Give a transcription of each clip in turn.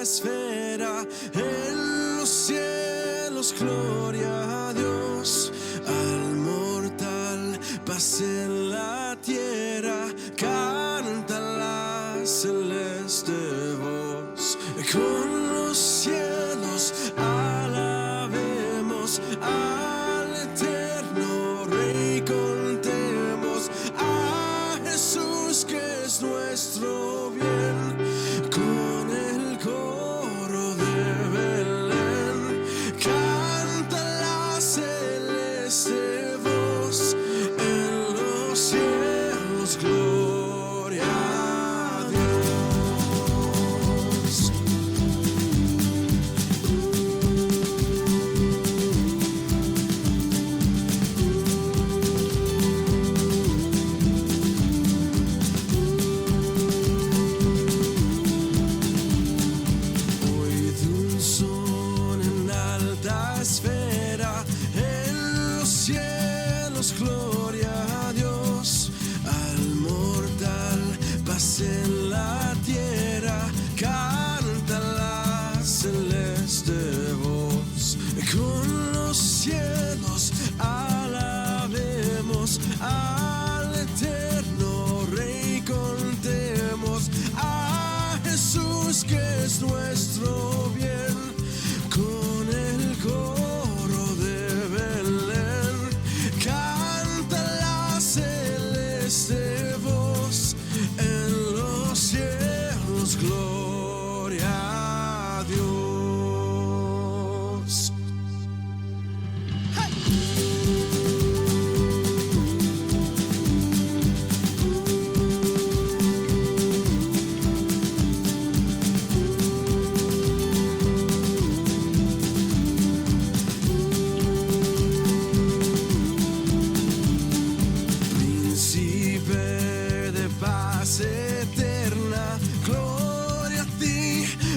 esfera, en los cielos, gloria a Dios. Al mortal paz en la tierra, canta la celeste voz. Con los cielos alabemos al eterno Rey, contemos a Jesús que es nuestro bien. Con el coro de Belén canta la celeste voz, en los cielos gloria a Dios. Esfera, en los cielos, gloria a Dios. Al mortal paz en la tierra, canta la celeste voz. Con los cielos alabemos al eterno Rey, contemos a Jesús que es nuestro bien. Con el coro de Belén canta la celeste voz, en los cielos gloria a Dios. Eterna, gloria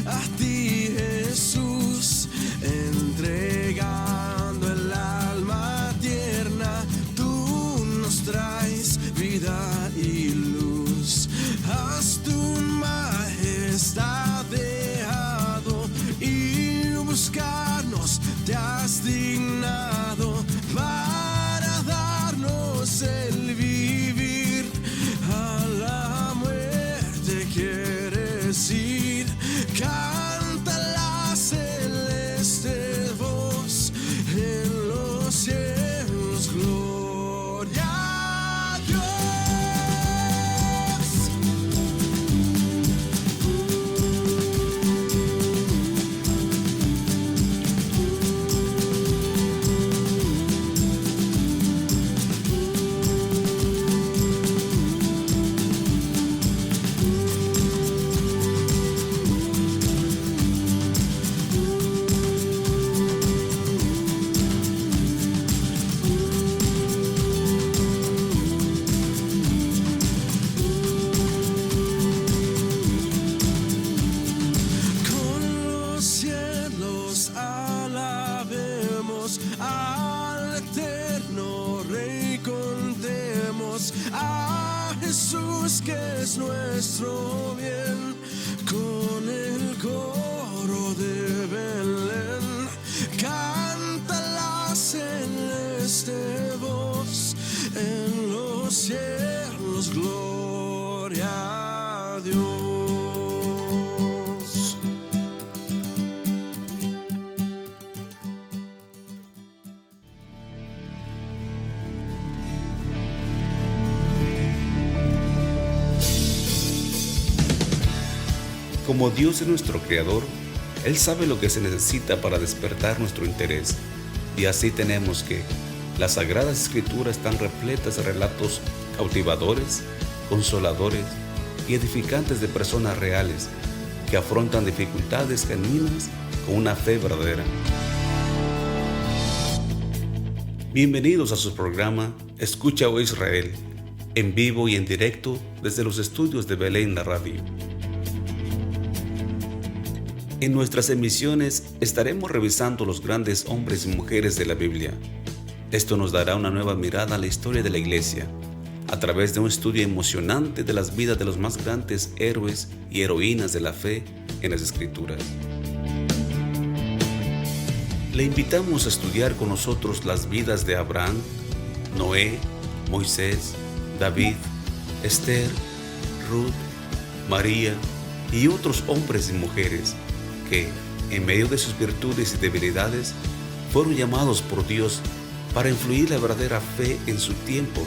a ti Jesús, entregando el alma tierna, tú nos traes vida y luz. Has tu majestad dejado y buscarnos te has dignado para darnos el vivir. A la muerte quieres ir, canta la celeste voz, en los cielos gloria a Dios. Alabemos al eterno Rey, contemos a Jesús que es nuestro bien. Con el coro de Belén canta la celeste voz, en los cielos gloria a Dios. Como Dios es nuestro creador, Él sabe lo que se necesita para despertar nuestro interés. Y así tenemos que las Sagradas Escrituras están repletas de relatos cautivadores, consoladores y edificantes de personas reales que afrontan dificultades genuinas con una fe verdadera. Bienvenidos a su programa Escucha, oh Israel, en vivo y en directo desde los estudios de Belén la Radio. En nuestras emisiones estaremos revisando los grandes hombres y mujeres de la Biblia. Esto nos dará una nueva mirada a la historia de la Iglesia, a través de un estudio emocionante de las vidas de los más grandes héroes y heroínas de la fe en las Escrituras. Le invitamos a estudiar con nosotros las vidas de Abraham, Noé, Moisés, David, Esther, Ruth, María y otros hombres y mujeres que, en medio de sus virtudes y debilidades, fueron llamados por Dios para influir la verdadera fe en su tiempo.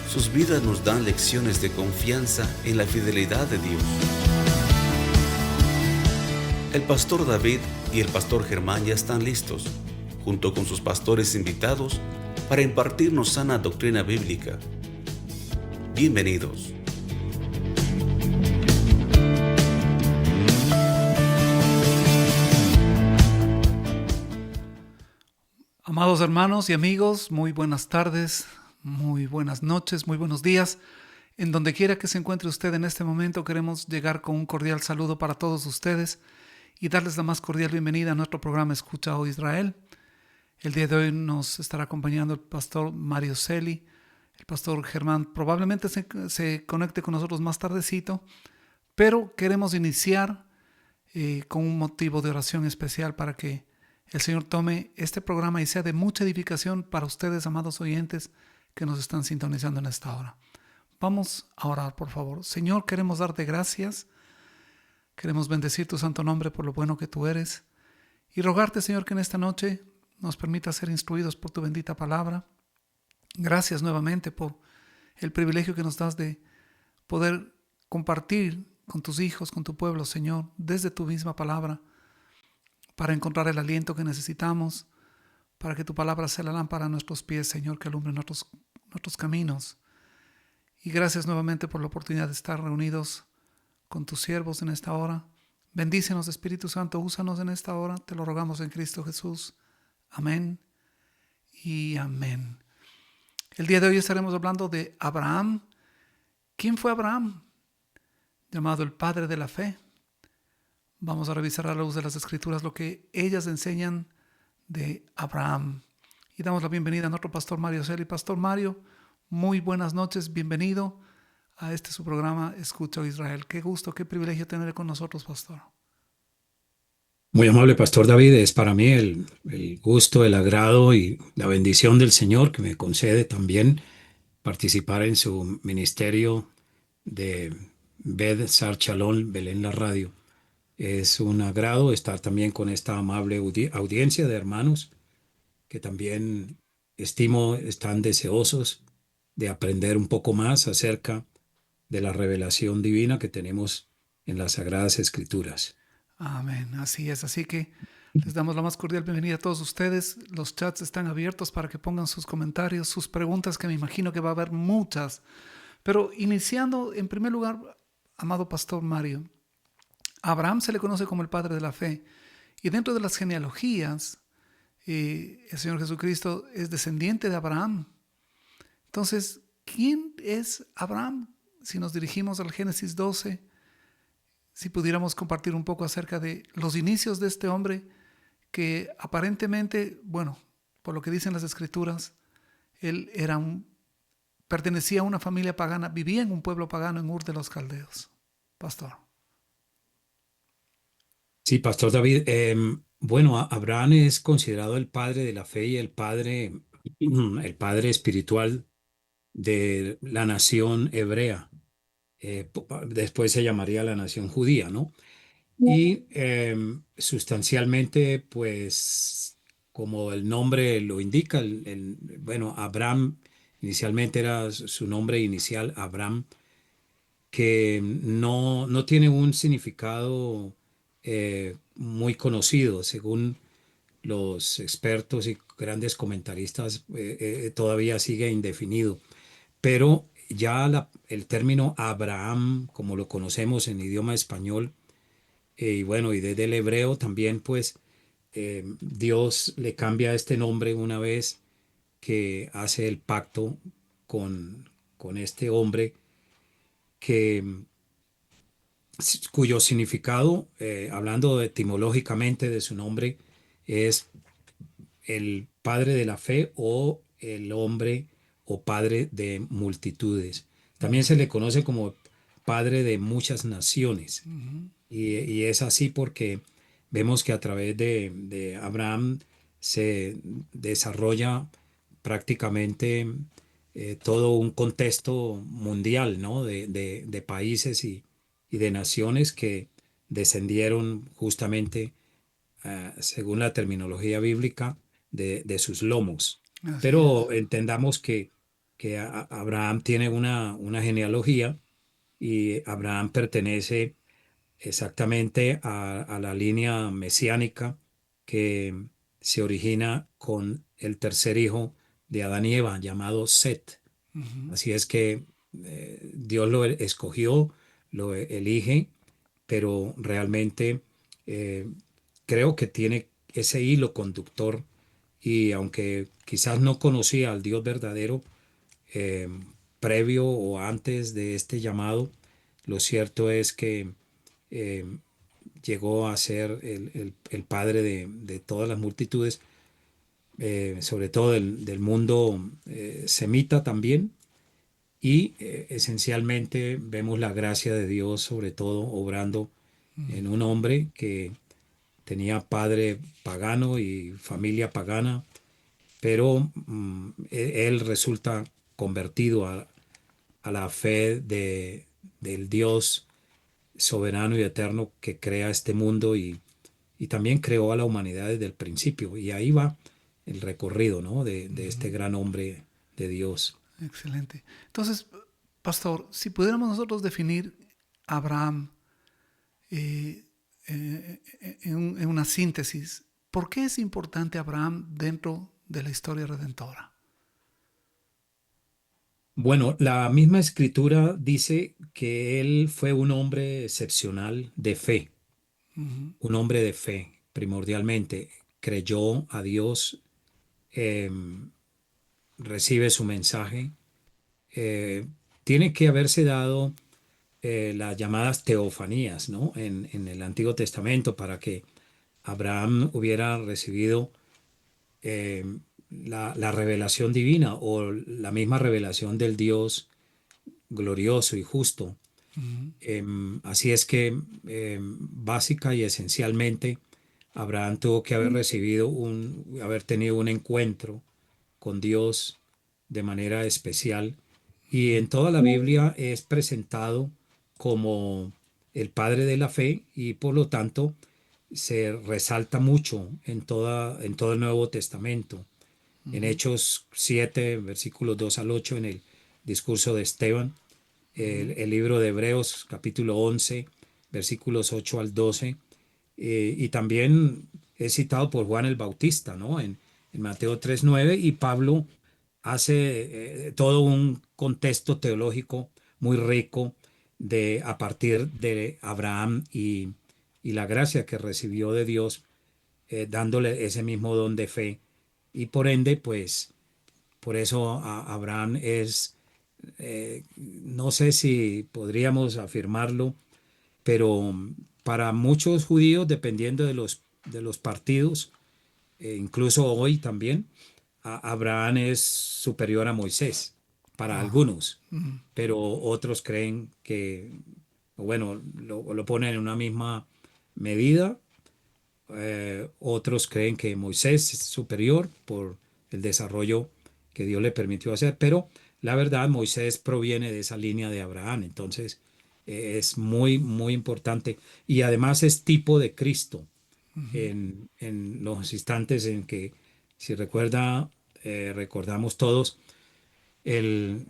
Sus vidas nos dan lecciones de confianza en la fidelidad de Dios. El pastor David y el pastor Germán ya están listos, junto con sus pastores invitados, para impartirnos sana doctrina bíblica. Bienvenidos. Amados hermanos y amigos, muy buenas tardes, muy buenas noches, muy buenos días. En donde quiera que se encuentre usted en este momento, queremos llegar con un cordial saludo para todos ustedes y darles la más cordial bienvenida a nuestro programa Escucha Oh Israel. El día de hoy nos estará acompañando el pastor Mario Celi. El pastor Germán probablemente se conecte con nosotros más tardecito, pero queremos iniciar con un motivo de oración especial para que el Señor tome este programa y sea de mucha edificación para ustedes, amados oyentes, que nos están sintonizando en esta hora. Vamos a orar, por favor. Señor, queremos darte gracias. Queremos bendecir tu santo nombre por lo bueno que tú eres. Y rogarte, Señor, que en esta noche nos permita ser instruidos por tu bendita palabra. Gracias nuevamente por el privilegio que nos das de poder compartir con tus hijos, con tu pueblo, Señor, desde tu misma palabra, para encontrar el aliento que necesitamos, para que tu palabra sea la lámpara a nuestros pies, Señor, que alumbre nuestros caminos. Y gracias nuevamente por la oportunidad de estar reunidos con tus siervos en esta hora. Bendícenos, Espíritu Santo, úsanos en esta hora, te lo rogamos en Cristo Jesús. Amén y amén. El día de hoy estaremos hablando de Abraham. ¿Quién fue Abraham? Llamado el padre de la fe. Vamos a revisar a la luz de las Escrituras lo que ellas enseñan de Abraham. Y damos la bienvenida a nuestro pastor Mario Celi. Pastor Mario, muy buenas noches, bienvenido a su programa Escucha Oh Israel. Qué gusto, qué privilegio tenerle con nosotros, pastor. Muy amable pastor David, es para mí el gusto, el agrado y la bendición del Señor que me concede también participar en su ministerio de Beth Sar Shalom Belén la Radio. Es un agrado estar también con esta amable audiencia de hermanos que también estimo están deseosos de aprender un poco más acerca de la revelación divina que tenemos en las Sagradas Escrituras. Amén, así es. Así que les damos la más cordial bienvenida a todos ustedes. Los chats están abiertos para que pongan sus comentarios, sus preguntas, que me imagino que va a haber muchas. Pero iniciando, en primer lugar, amado pastor Mario, a Abraham se le conoce como el padre de la fe. Y dentro de las genealogías, el Señor Jesucristo es descendiente de Abraham. Entonces, ¿quién es Abraham? Si nos dirigimos al Génesis 12, si pudiéramos compartir un poco acerca de los inicios de este hombre que aparentemente, bueno, por lo que dicen las Escrituras, él pertenecía a una familia pagana, vivía en un pueblo pagano en Ur de los Caldeos. Pastor. Sí, pastor David, bueno, Abraham es considerado el padre de la fe y el padre espiritual de la nación hebrea. Después se llamaría la nación judía, ¿no? Y sustancialmente, pues, como el nombre lo indica, bueno, Abraham inicialmente era su nombre inicial, Abraham, que no tiene un significado muy conocido, según los expertos y grandes comentaristas, todavía sigue indefinido. Pero ya el término Abraham, como lo conocemos en idioma español, y bueno, y desde el hebreo también, pues Dios le cambia este nombre una vez que hace el pacto con este hombre que, cuyo significado, hablando etimológicamente de su nombre, es el padre de la fe o el hombre o padre de multitudes. También se le conoce como padre de muchas naciones. Y es así porque vemos que a través de Abraham se desarrolla prácticamente todo un contexto mundial, ¿no? De países y de naciones que descendieron justamente, según la terminología bíblica, de sus lomos. Así Pero es. entendamos que Abraham tiene una genealogía y Abraham pertenece exactamente a la línea mesiánica que se origina con el tercer hijo de Adán y Eva, llamado Set. Ujú. Así es que Dios lo escogió, lo elige, pero realmente eh, creo que tiene ese hilo conductor y aunque quizás no conocía al Dios verdadero, eh, previo o antes de este llamado, lo cierto es que eh, llegó a ser el padre de todas las multitudes, sobre todo del mundo semita también. Y esencialmente vemos la gracia de Dios, sobre todo obrando en un hombre que tenía padre pagano y familia pagana, pero él resulta convertido a la fe del Dios soberano y eterno que crea este mundo y también creó a la humanidad desde el principio. Y ahí va el recorrido, ¿no? De este gran hombre de Dios. Excelente. Entonces, pastor, si pudiéramos nosotros definir a Abraham eh, en una síntesis, ¿por qué es importante Abraham dentro de la historia redentora? Bueno, la misma escritura dice que él fue un hombre excepcional de fe, Ujú. un hombre de fe, primordialmente. Creyó a Dios, recibe su mensaje. eh, Tiene que haberse dado las llamadas teofanías, ¿no? En el Antiguo Testamento para que Abraham hubiera recibido eh, la revelación divina o la misma revelación del Dios glorioso y justo. Ujú. Así es que básica y esencialmente Abraham tuvo que haber recibido haber tenido un encuentro con Dios de manera especial y en toda la Biblia es presentado como el padre de la fe y por lo tanto se resalta mucho en todo el Nuevo Testamento. En Hechos 7, versículos 2 al 8, en el discurso de Esteban, el libro de Hebreos, capítulo 11, versículos 8 al 12, y también es citado por Juan el Bautista, ¿no? En Mateo 3:9, y Pablo hace todo un contexto teológico muy rico a partir de Abraham y la gracia que recibió de Dios, dándole ese mismo don de fe. Y por ende, pues, por eso Abraham es, no sé si podríamos afirmarlo, pero para muchos judíos, dependiendo de los partidos, incluso hoy también, Abraham es superior a Moisés, para algunos, pero otros creen que, bueno, lo ponen en una misma medida. Otros creen que Moisés es superior por el desarrollo que Dios le permitió hacer, pero la verdad Moisés proviene de esa línea de Abraham, entonces es muy, muy importante y además es tipo de Cristo en los instantes en que, si recuerda, recordamos todos el,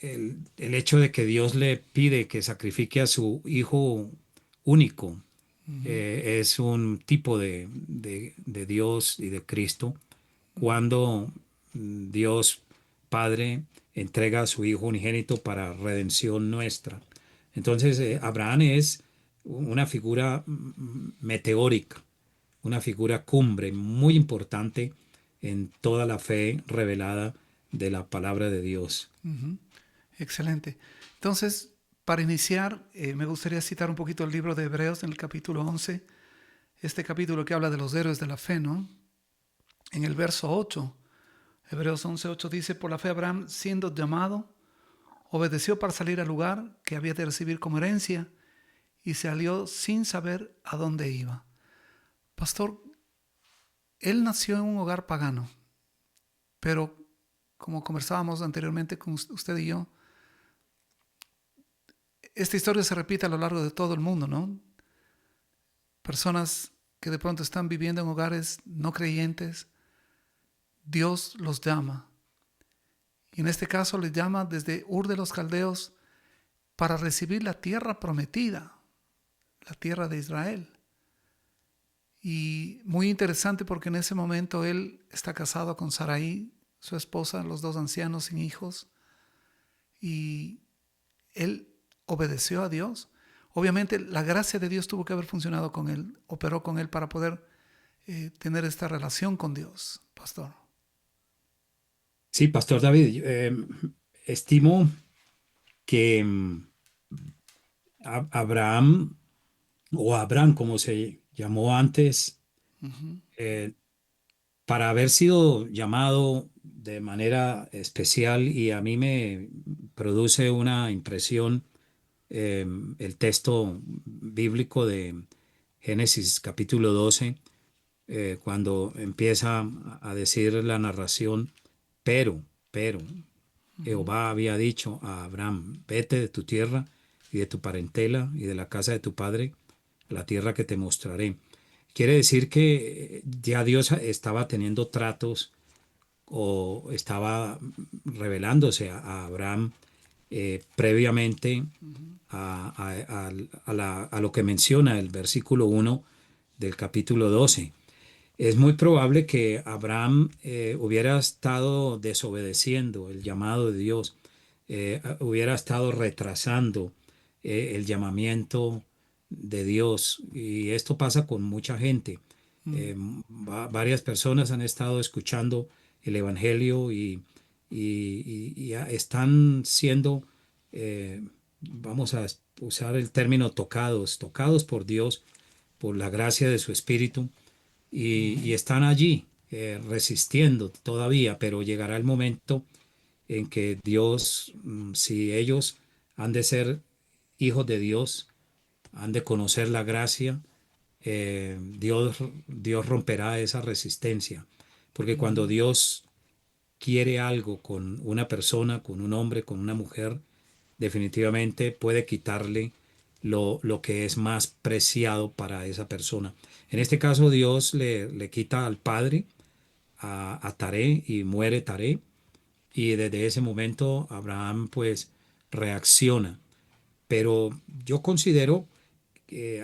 el hecho de que Dios le pide que sacrifique a su hijo único. Es un tipo de Dios y de Cristo cuando Dios Padre entrega a su Hijo unigénito para redención nuestra. Entonces, Abraham es una figura meteórica, una figura cumbre muy importante en toda la fe revelada de la palabra de Dios. Ujú. Excelente. Entonces, para iniciar, me gustaría citar un poquito el libro de Hebreos en el capítulo 11, este capítulo que habla de los héroes de la fe, ¿no? En el verso 8, Hebreos 11:8 dice, por la fe Abraham, siendo llamado, obedeció para salir al lugar que había de recibir como herencia y salió sin saber a dónde iba. Pastor, él nació en un hogar pagano, pero como conversábamos anteriormente con usted y yo, esta historia se repite a lo largo de todo el mundo, ¿no? Personas que de pronto están viviendo en hogares no creyentes, Dios los llama. Y en este caso les llama desde Ur de los Caldeos para recibir la tierra prometida, la tierra de Israel. Y muy interesante porque en ese momento él está casado con Sarai, su esposa, los dos ancianos sin hijos, y él obedeció a Dios. Obviamente la gracia de Dios tuvo que haber funcionado con él, operó con él para poder tener esta relación con Dios, pastor. Sí, Pastor David, estimo que Abraham, o Abraham como se llamó antes, eh, para haber sido llamado de manera especial, y a mí me produce una impresión el texto bíblico de Génesis capítulo 12, cuando empieza a decir la narración, pero Jehová había dicho a Abraham, vete de tu tierra y de tu parentela y de la casa de tu padre a la tierra que te mostraré. Quiere decir que ya Dios estaba teniendo tratos o estaba revelándose a Abraham previamente a lo que menciona el versículo 1 del capítulo 12. Es muy probable que Abraham hubiera estado desobedeciendo el llamado de Dios, hubiera estado retrasando el llamamiento de Dios. Y esto pasa con mucha gente. Varias personas han estado escuchando el Evangelio y están siendo, vamos a usar el término tocados por Dios, por la gracia de su Espíritu y están allí resistiendo todavía, pero llegará el momento en que Dios, si ellos han de ser hijos de Dios, han de conocer la gracia, Dios romperá esa resistencia, porque cuando Dios quiere algo con una persona, con un hombre, con una mujer, definitivamente puede quitarle lo que es más preciado para esa persona. En este caso, Dios le quita al padre, a Taré, y muere Taré, y desde ese momento Abraham pues reacciona. Pero yo considero,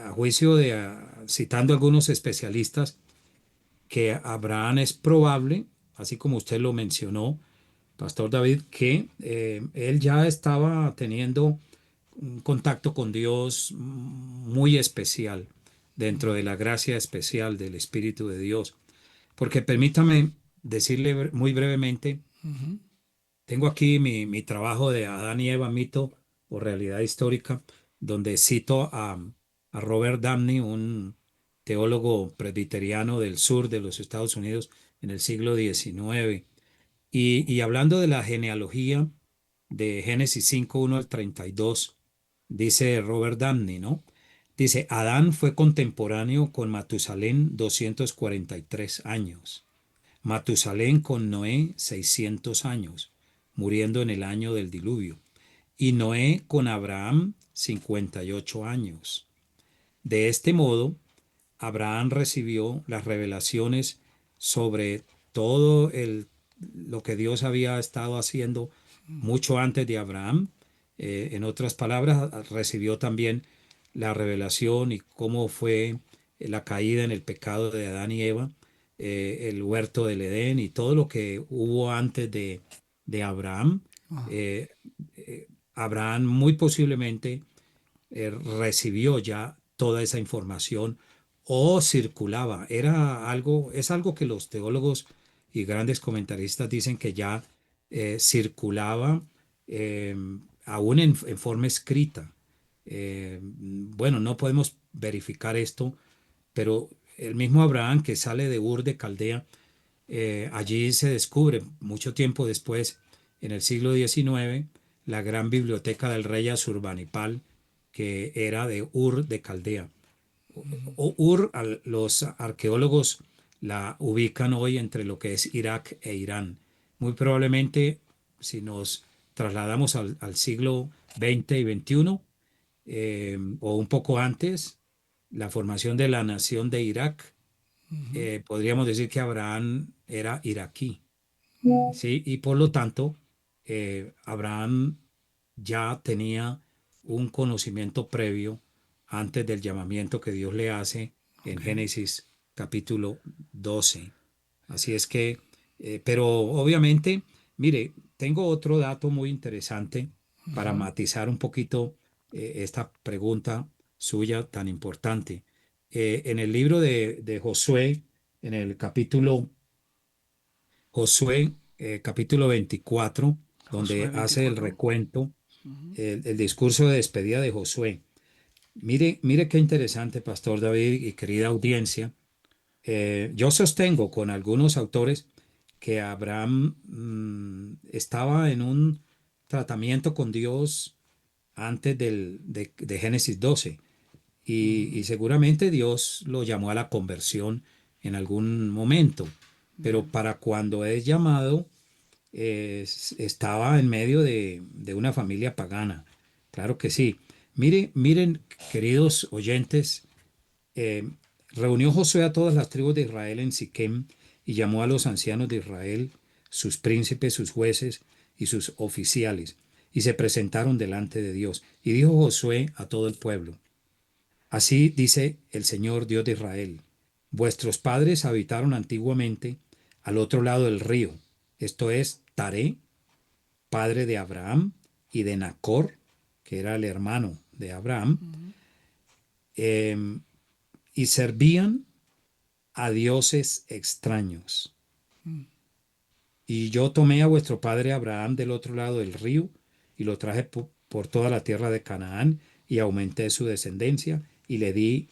a juicio de, citando algunos especialistas, que Abraham es probable, así como usted lo mencionó, Pastor David, que él ya estaba teniendo un contacto con Dios muy especial, dentro de la gracia especial del Espíritu de Dios. Porque permítame decirle muy brevemente, tengo aquí mi trabajo de Adán y Eva, mito o realidad histórica, donde cito a Robert Damney, un teólogo presbiteriano del sur de los Estados Unidos en el siglo XIX. Y hablando de la genealogía de Génesis 5, 1 al 32, dice Robert Damney, ¿no? Dice, Adán fue contemporáneo con Matusalén 243 años. Matusalén con Noé 600 años, muriendo en el año del diluvio. Y Noé con Abraham 58 años. De este modo, Abraham recibió las revelaciones sobre todo lo que Dios había estado haciendo mucho antes de Abraham. En otras palabras, recibió también la revelación y cómo fue la caída en el pecado de Adán y Eva, el huerto del Edén y todo lo que hubo antes de Abraham. Ah, Eh, Abraham muy posiblemente recibió ya toda esa información o circulaba. Es algo que los teólogos y grandes comentaristas dicen que ya circulaba, eh, aún en forma escrita. Bueno, no podemos verificar esto, pero el mismo Abraham que sale de Ur de Caldea, allí se descubre mucho tiempo después, en el siglo XIX, la gran biblioteca del rey Asurbanipal, que era de Ur de Caldea. Ur, los arqueólogos la ubican hoy entre lo que es Irak e Irán. Muy probablemente, si nos trasladamos al siglo XX y XXI, o un poco antes, la formación de la nación de Irak, podríamos decir que Abraham era iraquí, ¿sí? Y por lo tanto, Abraham ya tenía un conocimiento previo antes del llamamiento que Dios le hace en Ok. Génesis capítulo 12. Así es que, pero obviamente, mire, tengo otro dato muy interesante para Ujú. matizar un poquito esta pregunta suya tan importante. En el libro de Josué, en el capítulo Josué, capítulo 24, Josué donde hace el 24. recuento, Ujú. el discurso de despedida de Josué. Mire qué interesante, Pastor David y querida audiencia. Yo sostengo con algunos autores que Abraham estaba en un tratamiento con Dios antes de Génesis 12 y seguramente Dios lo llamó a la conversión en algún momento, pero Bien. para cuando es llamado, estaba en medio de una familia pagana. Claro que sí. Miren, queridos oyentes, eh, reunió Josué a todas las tribus de Israel en Siquem y llamó a los ancianos de Israel, sus príncipes, sus jueces y sus oficiales, y se presentaron delante de Dios. Y dijo Josué a todo el pueblo: Así dice el Señor Dios de Israel: Vuestros padres habitaron antiguamente al otro lado del río, esto es Taré, padre de Abraham y de Nacor, que era el hermano de Abraham, Ujú. em, y servían a dioses extraños. Mm. Y yo tomé a vuestro padre Abraham del otro lado del río y lo traje por toda la tierra de Canaán y aumenté su descendencia y le di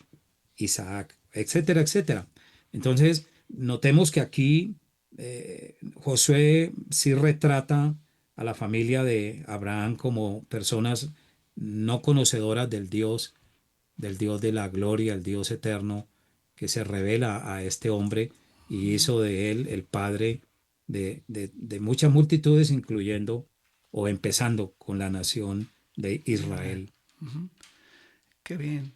Isaac, etcétera, etcétera. Entonces, notemos que aquí Josué sí retrata a la familia de Abraham como personas no conocedoras del Dios de la gloria, el Dios eterno, que se revela a este hombre y hizo de él el padre de muchas multitudes, incluyendo o empezando con la nación de De Israel. Israel. Ujú. Qué bien.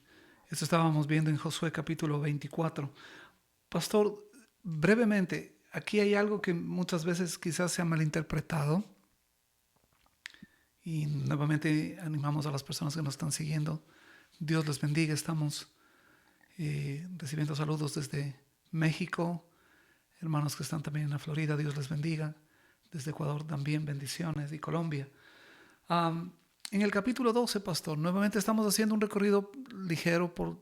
Esto estábamos viendo en Josué capítulo 24. Pastor, brevemente, aquí hay algo que muchas veces quizás se ha malinterpretado y nuevamente animamos a las personas que nos están siguiendo. Dios les bendiga. Estamos recibiendo saludos desde México, hermanos que están también en la Florida, Dios les bendiga. Desde Ecuador también bendiciones y Colombia. Um, en el capítulo 12, pastor, nuevamente estamos haciendo un recorrido ligero por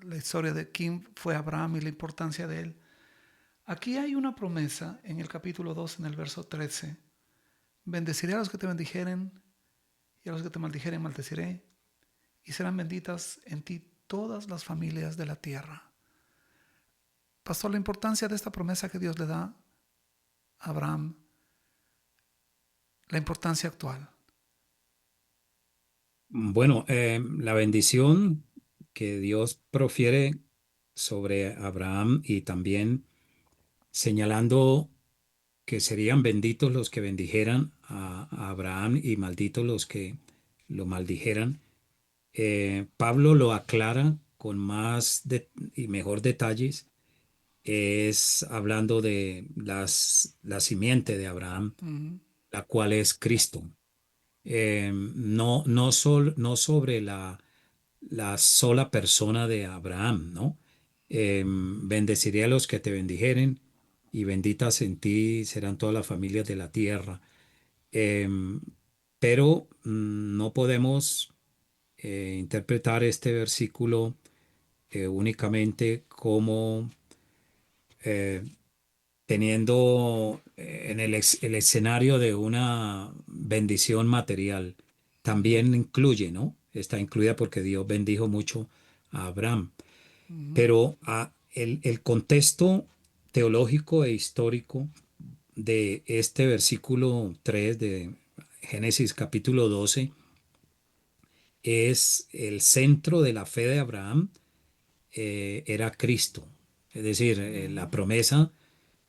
la historia de quién fue Abraham y la importancia de él. Aquí hay una promesa en el capítulo 2, en el verso 13. Bendeciré a los que te bendijeren y a los que te maldijeren maldeciré, y serán benditas en ti todas las familias de la tierra. Pastor, la importancia de esta promesa que Dios le da a Abraham, la importancia actual. Bueno, la bendición que Dios profiere sobre Abraham y también señalando que serían benditos los que bendijeran a Abraham y malditos los que lo maldijeran. Pablo lo aclara con más y mejor detalles, es hablando de la simiente de Abraham, Mm. la cual es Cristo. No sobre la sola persona de Abraham, ¿no? Bendeciré a los que te bendijeren y benditas en ti serán todas las familias de la tierra. Em, pero no podemos interpretar este versículo únicamente como eh, teniendo en el escenario de una bendición material. También incluye, ¿no? Está incluida porque Dios bendijo mucho a Abraham. Mm. Pero el contexto teológico e histórico de este versículo 3 de Génesis capítulo 12 es el centro de la fe de Abraham, era Cristo. Es decir, la promesa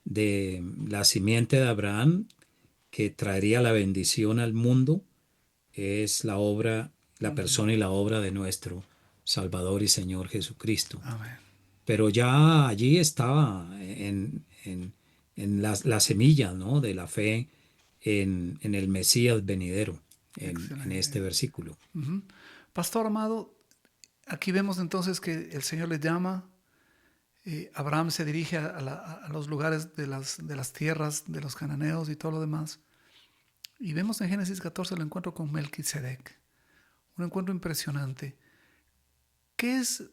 de la simiente de Abraham que traería la bendición al mundo es la obra, la persona y la obra de nuestro Salvador y Señor Jesucristo. Amén. Pero ya allí estaba en la semilla, ¿no?, de la fe en el Mesías venidero, en este Excelente. versículo. Ujú. Pastor amado, aquí vemos entonces que el Señor le llama. Abraham se dirige a los lugares de las tierras de los cananeos y todo lo demás. Y vemos en Génesis 14 el encuentro con Melquisedec. Un encuentro impresionante. ¿Qué es,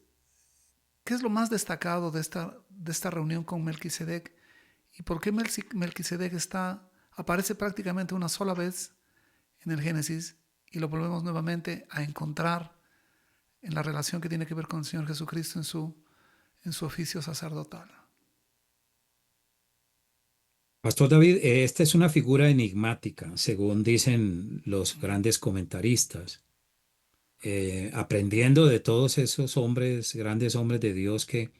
qué es lo más destacado de esta reunión con Melquisedec? ¿Y por qué Melquisedec aparece prácticamente una sola vez en el Génesis y lo volvemos nuevamente a encontrar en la relación que tiene que ver con el Señor Jesucristo en su oficio sacerdotal? Pastor David, esta es una figura enigmática, según dicen los grandes comentaristas. Aprendiendo de todos esos hombres, grandes hombres de Dios que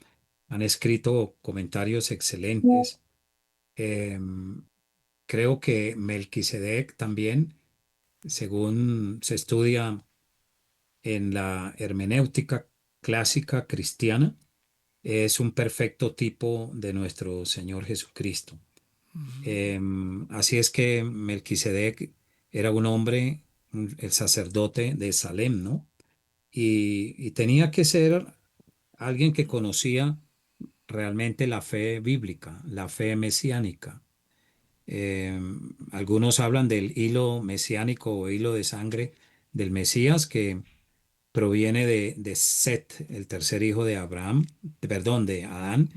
han escrito comentarios excelentes, eh, creo que Melquisedec también, según se estudia en la hermenéutica clásica cristiana, es un perfecto tipo de nuestro Señor Jesucristo. Así es que Melquisedec era un hombre, el sacerdote de Salem, ¿no? Y tenía que ser alguien que conocía realmente la fe bíblica, la fe mesiánica. Eh, Algunos hablan del hilo mesiánico o hilo de sangre del Mesías que proviene de Set, el tercer hijo de Abraham, perdón, de Adán,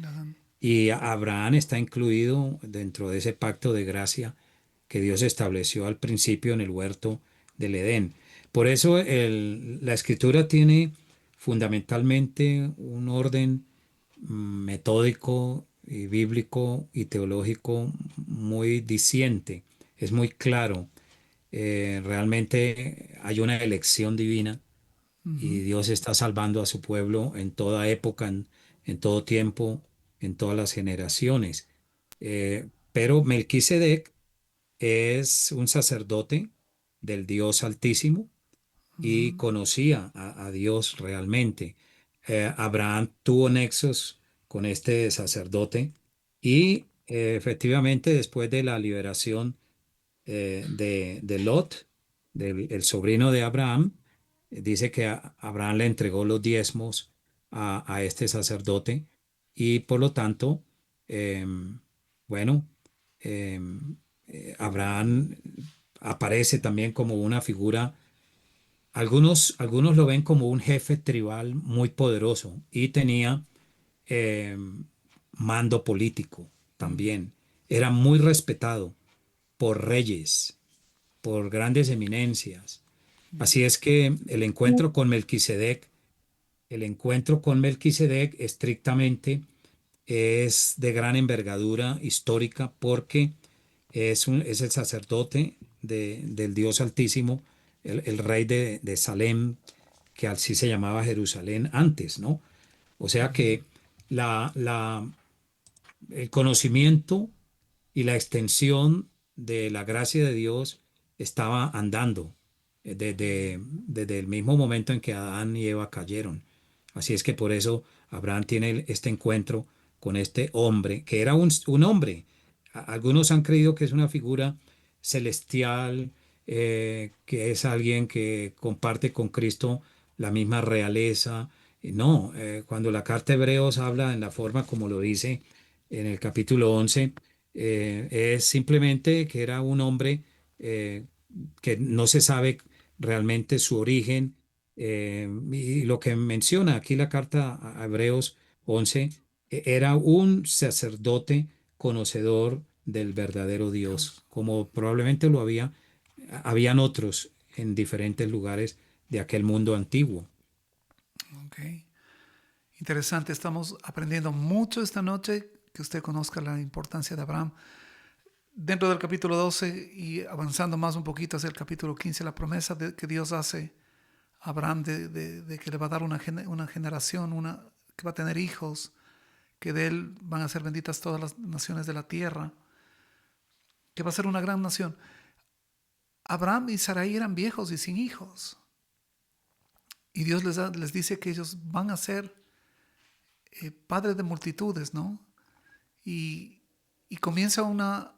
y Abraham está incluido dentro de ese pacto de gracia que Dios estableció al principio en el huerto del Edén. Por eso la escritura tiene fundamentalmente un orden metódico y bíblico y teológico muy diciente, es muy claro. Realmente hay una elección divina y Ujú. Dios está salvando a su pueblo en toda época, en todo tiempo, en todas las generaciones. Pero Melquisedec es un sacerdote del Dios Altísimo y Ujú. conocía a Dios realmente. Abraham tuvo nexos con este sacerdote y efectivamente después de la liberación de Lot, el sobrino de Abraham, dice que Abraham le entregó los diezmos a este sacerdote y por lo tanto, bueno, Abraham aparece también como una figura. Algunos lo ven como un jefe tribal muy poderoso y tenía eh, mando político también. Era muy respetado por reyes, por grandes eminencias. Así es que el encuentro con Melquisedec estrictamente es de gran envergadura histórica porque es el sacerdote del Dios Altísimo, el rey de Salem, que así se llamaba Jerusalén antes, ¿no? O sea que la, la, el conocimiento y la extensión de la gracia de Dios estaba andando desde el mismo momento en que Adán y Eva cayeron. Así es que por eso Abraham tiene este encuentro con este hombre, que era un hombre. Algunos han creído que es una figura celestial, que es alguien que comparte con Cristo la misma realeza. Y no, cuando la carta de Hebreos habla en la forma como lo dice en el capítulo 11, es simplemente que era un hombre eh, que no se sabe realmente su origen. Y lo que menciona aquí la carta a Hebreos 11, era un sacerdote conocedor del verdadero Dios, Dios. como probablemente habían otros en diferentes lugares de aquel mundo antiguo. Ok. Interesante, estamos aprendiendo mucho esta noche, que usted conozca la importancia de Abraham. Dentro del capítulo 12 y avanzando más un poquito hacia el capítulo 15, la promesa que Dios hace Abraham de que le va a dar una generación, que va a tener hijos, que de él van a ser benditas todas las naciones de la tierra, que va a ser una gran nación. Abraham y Sarai eran viejos y sin hijos. Y Dios les dice que ellos van a ser padres de multitudes, ¿no? Y comienza una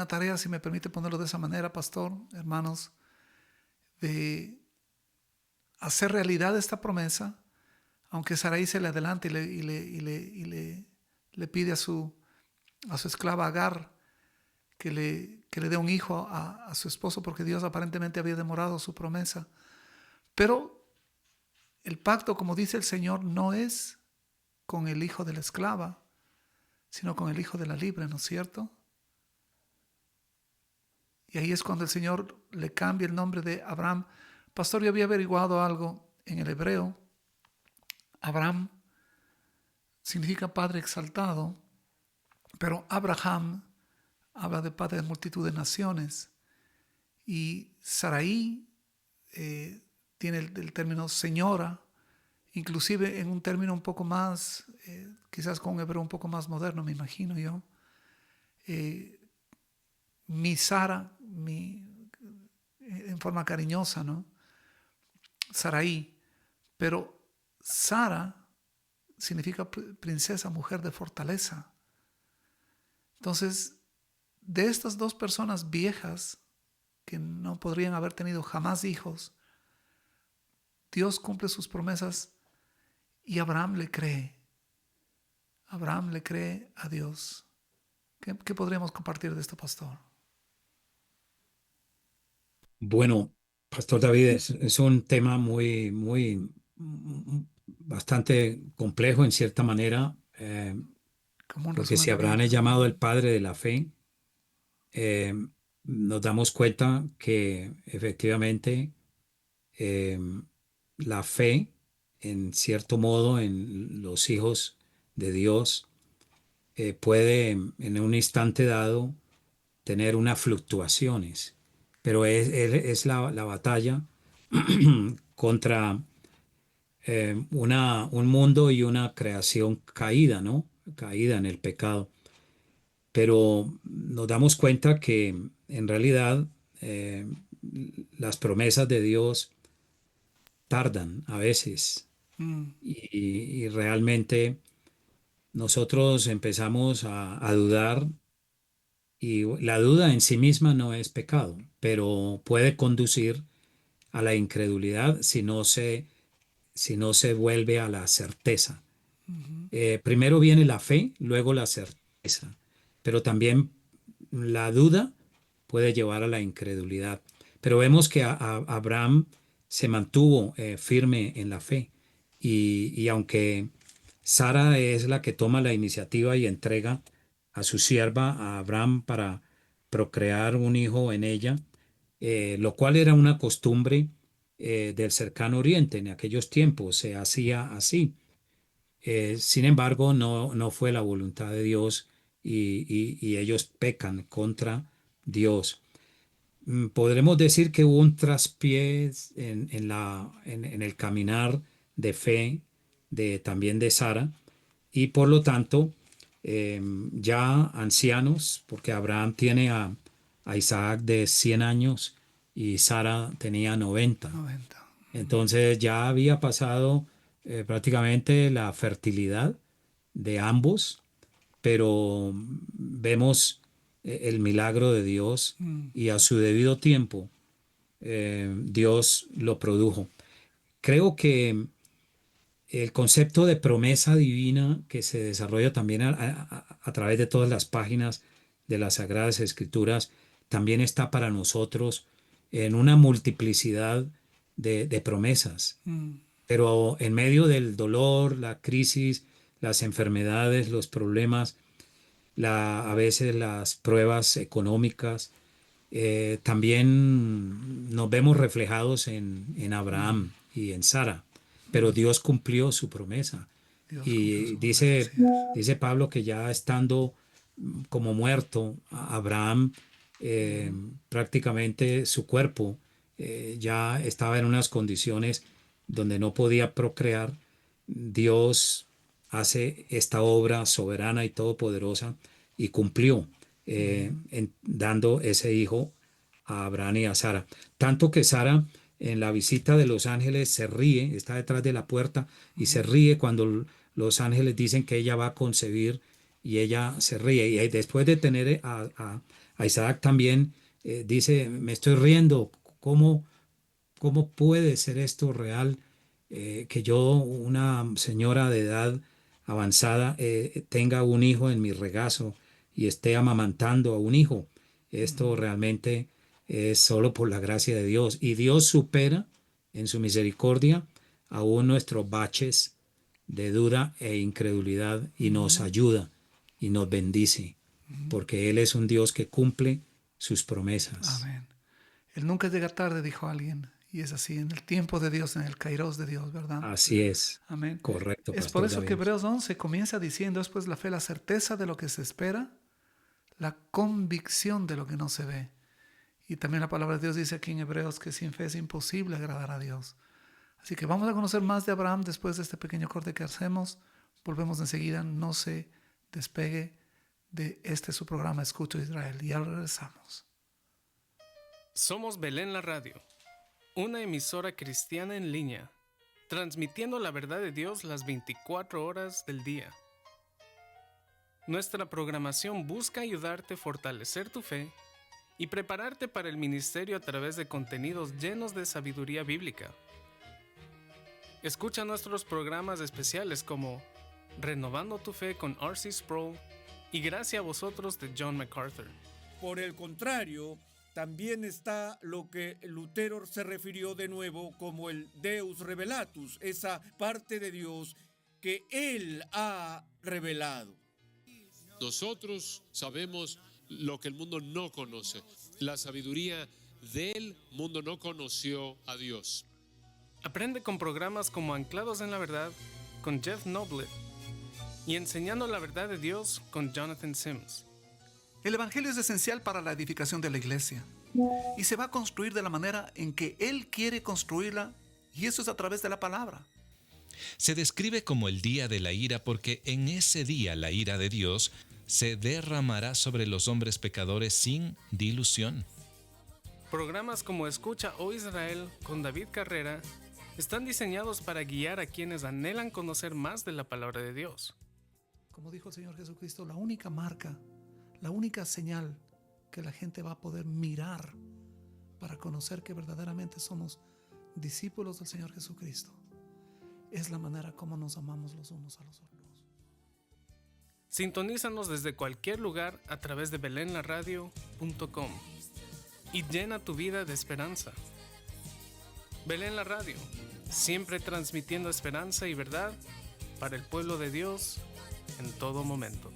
tarea, si me permite ponerlo de esa manera, pastor, hermanos, de hacer realidad esta promesa, aunque Sarai se le adelanta le pide a su esclava Agar que le dé un hijo a su esposo, porque Dios aparentemente había demorado su promesa. Pero el pacto, como dice el Señor, no es con el hijo de la esclava, sino con el hijo de la libre, ¿no es cierto? Y ahí es cuando el Señor le cambia el nombre de Abraham. Pastor, yo había averiguado algo en el hebreo. Abraham significa padre exaltado, pero Abraham habla de padre de multitud de naciones. Y Sarai tiene el término señora, inclusive en un término un poco más, quizás con un hebreo un poco más moderno, me imagino yo. Mi Sara, en forma cariñosa, ¿no? Sarai. Pero Sara significa princesa, mujer de fortaleza. Entonces, de estas dos personas viejas que no podrían haber tenido jamás hijos, Dios cumple sus promesas y Abraham le cree. Abraham le cree a Dios. ¿Qué podríamos compartir de esto, pastor? Bueno, Pastor David, es un tema bastante complejo en cierta manera, Como un porque resumen si Abraham es rapidito. llamado el padre de la fe, eh, nos damos cuenta que efectivamente eh, la fe, en cierto modo, en los hijos de Dios, puede en un instante dado tener unas fluctuaciones, pero es la batalla contra un mundo y una creación caída, ¿no? Caída en el pecado. Pero nos damos cuenta que en realidad eh, las promesas de Dios tardan a veces Mm, y realmente nosotros empezamos a dudar y la duda en sí misma no es pecado, pero puede conducir a la incredulidad si no se vuelve a la certeza. Primero viene la fe, luego la certeza, pero también la duda puede llevar a la incredulidad. Pero vemos que Abraham se mantuvo firme en la fe y aunque Sara es la que toma la iniciativa y entrega a su sierva, a Abraham, para procrear un hijo en ella, lo cual era una costumbre del cercano oriente. En aquellos tiempos se hacía así. Sin embargo, no fue la voluntad de Dios y ellos pecan contra Dios. Podremos decir que hubo un traspié en el caminar de fe también de Sara y por lo tanto ya ancianos, porque Abraham tiene a Isaac de 100 años y Sara tenía 90. 90. Entonces ya había pasado prácticamente la fertilidad de ambos, pero vemos el milagro de Dios Mm, y a su debido tiempo Dios lo produjo. Creo que el concepto de promesa divina que se desarrolla también a través de todas las páginas de las Sagradas Escrituras también está para nosotros en una multiplicidad de promesas. mm, Pero en medio del dolor, la crisis, las enfermedades, los problemas, a veces las pruebas económicas, también nos vemos reflejados en Abraham y en Sara, pero Dios cumplió su promesa. Dios cumplió Y su promesa, así es. dice Pablo que ya estando como muerto, Abraham prácticamente su cuerpo ya estaba en unas condiciones donde no podía procrear, Dios hace esta obra soberana y todopoderosa y cumplió dando ese hijo a Abraham y a Sara. Tanto que Sara en la visita de los ángeles se ríe, está detrás de la puerta y se ríe cuando los ángeles dicen que ella va a concebir y ella se ríe. Y después de tener a Isaac también dice, me estoy riendo, ¿cómo, cómo puede ser esto real? Que yo, una señora de edad avanzada, tenga un hijo en mi regazo y esté amamantando a un hijo. Esto realmente es solo por la gracia de Dios. Y Dios supera en su misericordia aún nuestros baches de duda e incredulidad y nos ayuda y nos bendice, porque Él es un Dios que cumple sus promesas. Amén. Él nunca llega tarde, dijo alguien. Y es así, en el tiempo de Dios, en el kairos de Dios, ¿verdad? Así es. Amén. Correcto, Es por Pastor eso que David. Hebreos 11 comienza diciendo, es pues la fe, la certeza de lo que se espera, la convicción de lo que no se ve. Y también la palabra de Dios dice aquí en Hebreos que sin fe es imposible agradar a Dios. Así que vamos a conocer más de Abraham después de este pequeño corte que hacemos. Volvemos enseguida, no se despegue de su programa Escucho Israel. Y ahora regresamos. Somos Belén la Radio, una emisora cristiana en línea, transmitiendo la verdad de Dios las 24 horas del día. Nuestra programación busca ayudarte a fortalecer tu fe y prepararte para el ministerio a través de contenidos llenos de sabiduría bíblica. Escucha nuestros programas especiales como Renovando tu Fe con R.C. Sproul y Gracias a Vosotros de John MacArthur. Por el contrario, también está lo que Lutero se refirió de nuevo como el Deus Revelatus, esa parte de Dios que Él ha revelado. Nosotros sabemos lo que el mundo no conoce. La sabiduría del mundo no conoció a Dios. Aprende con programas como Anclados en la Verdad con Jeff Noblett y Enseñando la Verdad de Dios con Jonathan Sims. El Evangelio es esencial para la edificación de la iglesia y se va a construir de la manera en que Él quiere construirla, y eso es a través de la palabra. Se describe como el día de la ira porque en ese día la ira de Dios se derramará sobre los hombres pecadores sin dilución. Programas como Escucha, oh Israel, con David Carrera, están diseñados para guiar a quienes anhelan conocer más de la palabra de Dios. Como dijo el Señor Jesucristo, la única marca, la única señal que la gente va a poder mirar para conocer que verdaderamente somos discípulos del Señor Jesucristo es la manera como nos amamos los unos a los otros. Sintonízanos desde cualquier lugar a través de belenlaradio.com y llena tu vida de esperanza. Belén la Radio, siempre transmitiendo esperanza y verdad para el pueblo de Dios en todo momento.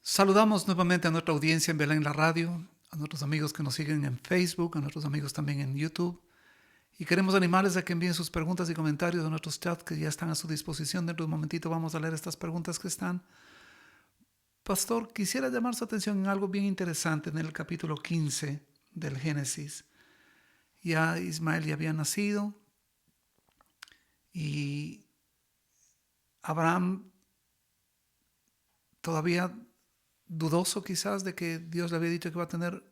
Saludamos nuevamente a nuestra audiencia en Belén la Radio, a nuestros amigos que nos siguen en Facebook, a nuestros amigos también en YouTube. Y queremos animarles a que envíen sus preguntas y comentarios a nuestros chats que ya están a su disposición. Dentro de un momentito vamos a leer estas preguntas que están. Pastor, quisiera llamar su atención en algo bien interesante en el capítulo 15 del Génesis. Ya Ismael ya había nacido y Abraham todavía dudoso quizás de que Dios le había dicho que va a tener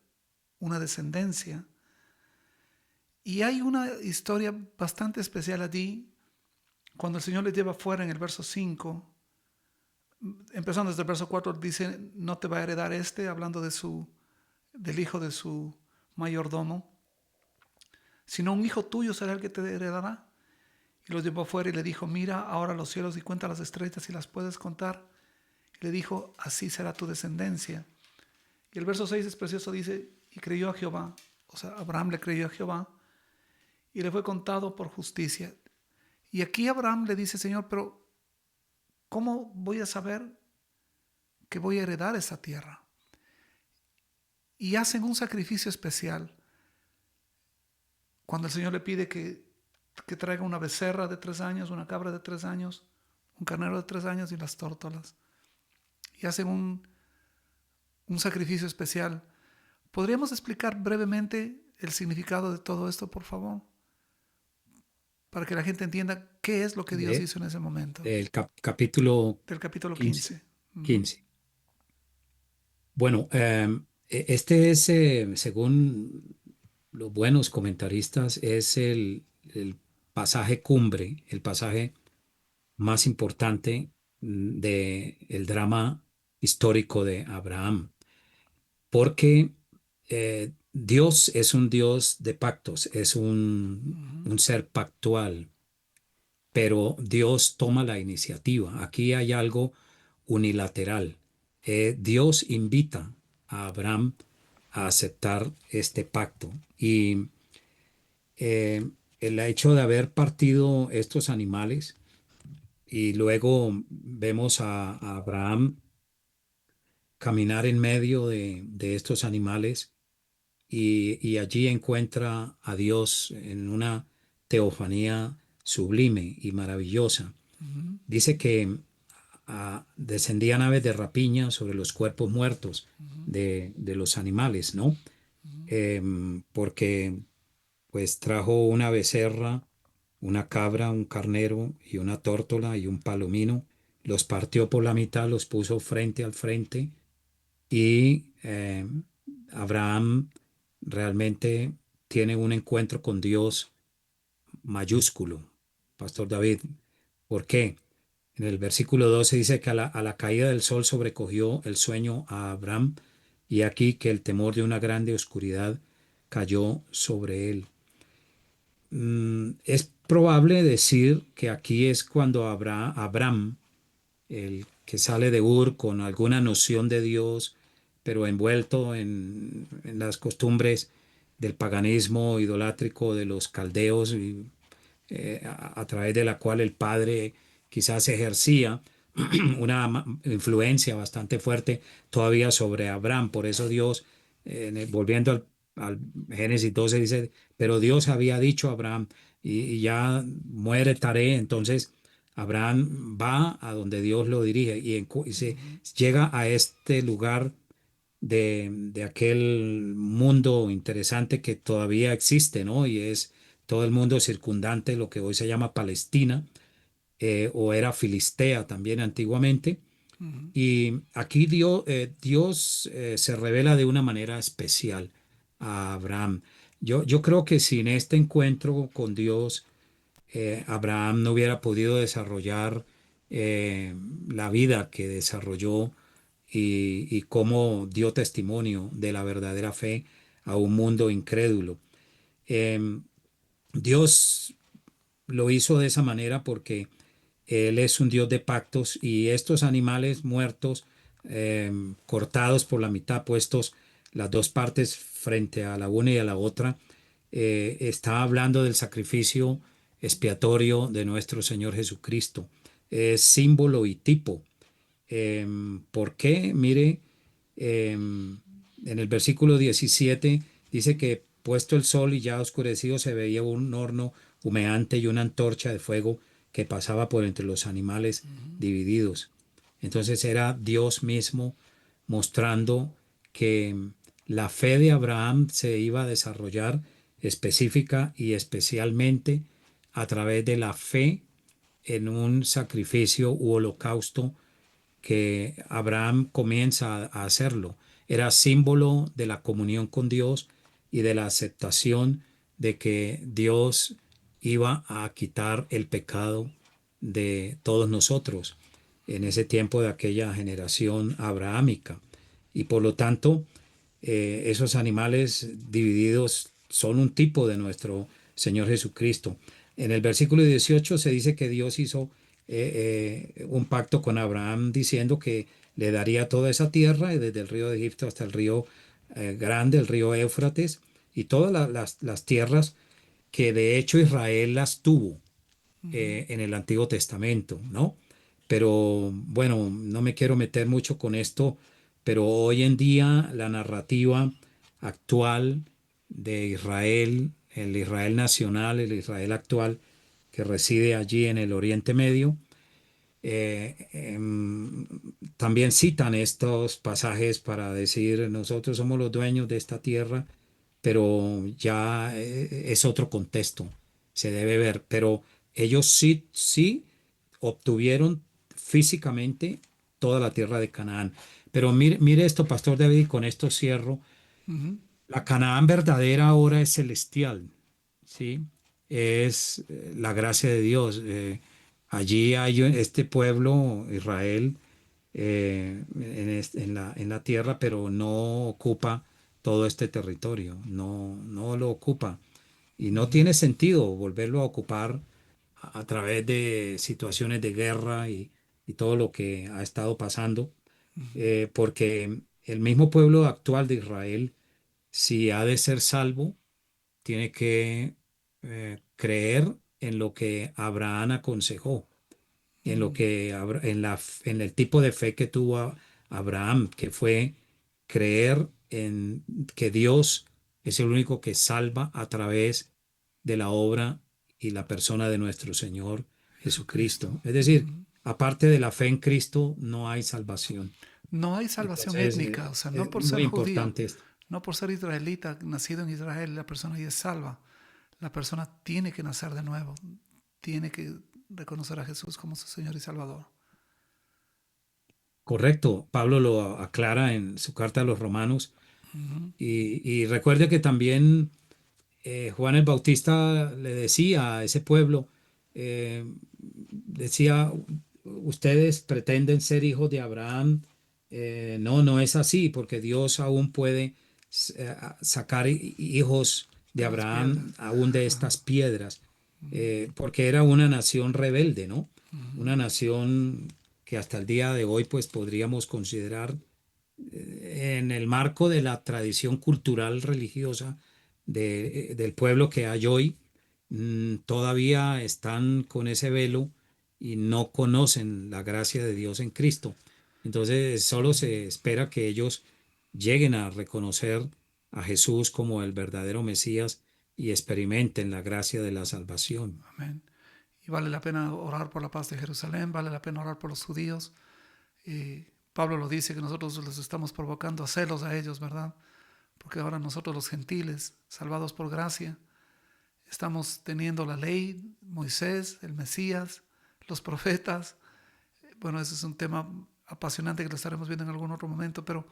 una descendencia. Y hay una historia bastante especial allí, cuando el Señor le lleva fuera en el verso 5, empezando desde el verso 4, dice, no te va a heredar hablando del hijo de su mayordomo, sino un hijo tuyo será el que te heredará. Y lo llevó fuera y le dijo, mira ahora los cielos y cuenta las estrellas si las puedes contar. Y le dijo, así será tu descendencia. Y el verso 6 es precioso, dice, y creyó a Jehová, o sea, Abraham le creyó a Jehová, y le fue contado por justicia. Y aquí Abraham le dice, Señor, pero ¿cómo voy a saber que voy a heredar esa tierra? Y hacen un sacrificio especial. Cuando el Señor le pide que traiga una becerra de 3 años, una cabra de 3 años, un carnero de 3 años y las tórtolas. Y hacen un sacrificio especial. ¿Podríamos explicar brevemente el significado de todo esto, por favor? Para que la gente entienda qué es lo que Dios De, hizo en ese momento. del capítulo Del capítulo 15. 15. Ujú. 15. Bueno, este es, según los buenos comentaristas, es el pasaje cumbre, el pasaje más importante del drama histórico de Abraham, porque Dios es un Dios de pactos, es un ser pactual, pero Dios toma la iniciativa. Aquí hay algo unilateral. Dios invita a Abraham a aceptar este pacto y el hecho de haber partido estos animales y luego vemos a Abraham caminar en medio de estos animales y allí encuentra a Dios en una teofanía sublime y maravillosa. Dice que descendían aves de rapiña sobre los cuerpos muertos de los animales, ¿no? Porque pues trajo una becerra, una cabra, un carnero y una tórtola y un palomino, los partió por la mitad, los puso frente al frente y Abraham realmente tiene un encuentro con Dios mayúsculo, Pastor David. ¿Por qué? En el versículo 12 dice que a la caída del sol sobrecogió el sueño a Abraham y aquí que el temor de una grande oscuridad cayó sobre él. Es probable decir que aquí es cuando Abraham, el que sale de Ur con alguna noción de Dios, pero envuelto en las costumbres del paganismo idolátrico de los caldeos, a través de la cual el padre quizás ejercía una influencia bastante fuerte todavía sobre Abraham. Por eso Dios, volviendo al Génesis 12, dice, pero Dios había dicho a Abraham, y ya muere Taré, entonces Abraham va a donde Dios lo dirige y se llega a este lugar de aquel mundo interesante que todavía existe, ¿no? Y es todo el mundo circundante, lo que hoy se llama Palestina, o era Filistea también antiguamente. Y aquí Dios se revela de una manera especial a Abraham. Yo creo que sin este encuentro con Dios, Abraham no hubiera podido desarrollar la vida que desarrolló y cómo dio testimonio de la verdadera fe a un mundo incrédulo. Em, Dios lo hizo de esa manera porque Él es un Dios de pactos y estos animales muertos, cortados por la mitad, puestos las dos partes frente a la una y a la otra, está hablando del sacrificio expiatorio de nuestro Señor Jesucristo. Es símbolo y tipo. ¿Por qué? Mire, en el versículo 17 dice que puesto el sol y ya oscurecido se veía un horno humeante y una antorcha de fuego que pasaba por entre los animales divididos. Entonces era Dios mismo mostrando que la fe de Abraham se iba a desarrollar específica y especialmente a través de la fe en un sacrificio u holocausto que Abraham comienza a hacerlo. Era símbolo de la comunión con Dios y de la aceptación de que Dios iba a quitar el pecado de todos nosotros en ese tiempo de aquella generación abrahámica. Y por lo tanto, esos animales divididos son un tipo de nuestro Señor Jesucristo. En el versículo 18 se dice que Dios hizo un pacto con Abraham diciendo que le daría toda esa tierra, desde el río de Egipto hasta el río grande, el río Éufrates, y todas las tierras que de hecho Israel las tuvo en el Antiguo Testamento, ¿no? Pero bueno, no me quiero meter mucho con esto, pero hoy en día la narrativa actual de Israel, el Israel nacional, el Israel actual que reside allí en el Oriente Medio, también citan estos pasajes para decir, nosotros somos los dueños de esta tierra, pero ya es otro contexto, se debe ver, pero ellos sí obtuvieron físicamente toda la tierra de Canaán. Pero mire esto, Pastor David, y con esto cierro. Ujú. La Canaán verdadera ahora es celestial, ¿sí? Es la gracia de Dios. Allí hay este pueblo, Israel, en la tierra, pero no ocupa todo este territorio, no lo ocupa. Y no tiene sentido volverlo a ocupar a través de situaciones de guerra y todo lo que ha estado pasando, porque el mismo pueblo actual de Israel, si ha de ser salvo, tiene que creer en lo que Abraham aconsejó, en lo que en el tipo de fe que tuvo Abraham, que fue creer en que Dios es el único que salva a través de la obra y la persona de nuestro Señor Jesucristo. Jesucristo. Es decir, Ujú. aparte de la fe en Cristo, no hay salvación. No hay salvación Entonces, étnica, o sea, no es por ser muy judío, importante esto. no por ser israelita, nacido en Israel, la persona ya es salva. La persona tiene que nacer de nuevo, tiene que reconocer a Jesús como su Señor y Salvador. Correcto, Pablo lo aclara en su carta a los Romanos. Ujú. Y recuerde que también Juan el Bautista le decía a ese pueblo, decía, ustedes pretenden ser hijos de Abraham. No, no es así, porque Dios aún puede sacar hijos de De las piedras. Abraham aún de estas piedras, porque era una nación rebelde, ¿no? Una nación que hasta el día de hoy pues podríamos considerar en el marco de la tradición cultural religiosa del pueblo que hay hoy, todavía están con ese velo y no conocen la gracia de Dios en Cristo. Entonces, solo se espera que ellos lleguen a reconocer a Jesús como el verdadero Mesías y experimenten la gracia de la salvación. Amén. Y vale la pena orar por la paz de Jerusalén, vale la pena orar por los judíos. Pablo lo dice que nosotros los estamos provocando a celos a ellos, ¿verdad? Porque ahora nosotros los gentiles, salvados por gracia, estamos teniendo la ley, Moisés, el Mesías, los profetas. Bueno, ese es un tema apasionante que lo estaremos viendo en algún otro momento, pero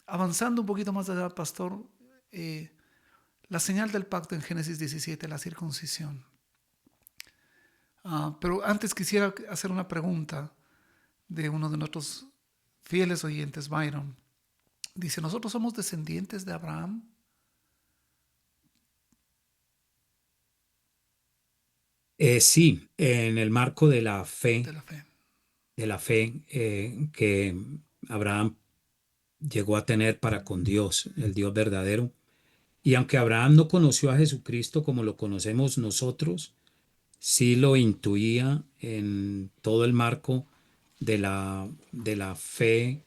avanzando un poquito más allá, pastor, la señal del pacto en Génesis 17, la circuncisión. Pero antes quisiera hacer una pregunta de uno de nuestros fieles oyentes, Byron. Dice, ¿nosotros somos descendientes de Abraham? Sí, en el marco De la fe. de la fe que Abraham llegó a tener para con Dios, el Dios verdadero. Y aunque Abraham no conoció a Jesucristo como lo conocemos nosotros, sí lo intuía en todo el marco de la fe